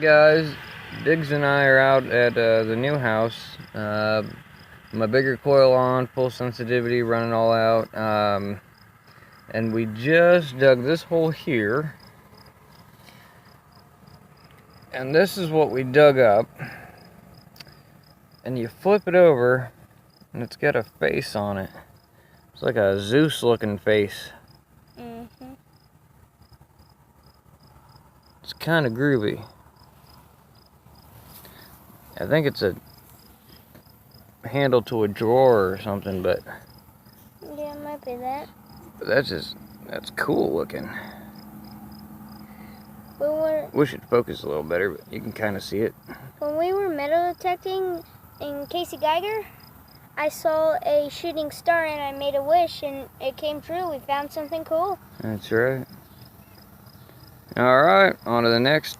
guys, Diggs and I are out at the new house. My bigger coil on, full sensitivity, running all out. And we just dug this hole here. And this is what we dug up. And you flip it over, and it's got a face on it. It's like a Zeus looking face. It's kind of groovy. I think it's a handle to a drawer or something, but yeah, it might be that. But that's cool looking. Wish it'd focus a little better, but you can kind of see it. When we were metal detecting in Casey Geiger, I saw a shooting star and I made a wish and it came true. We found something cool. That's right. All right, on to the next.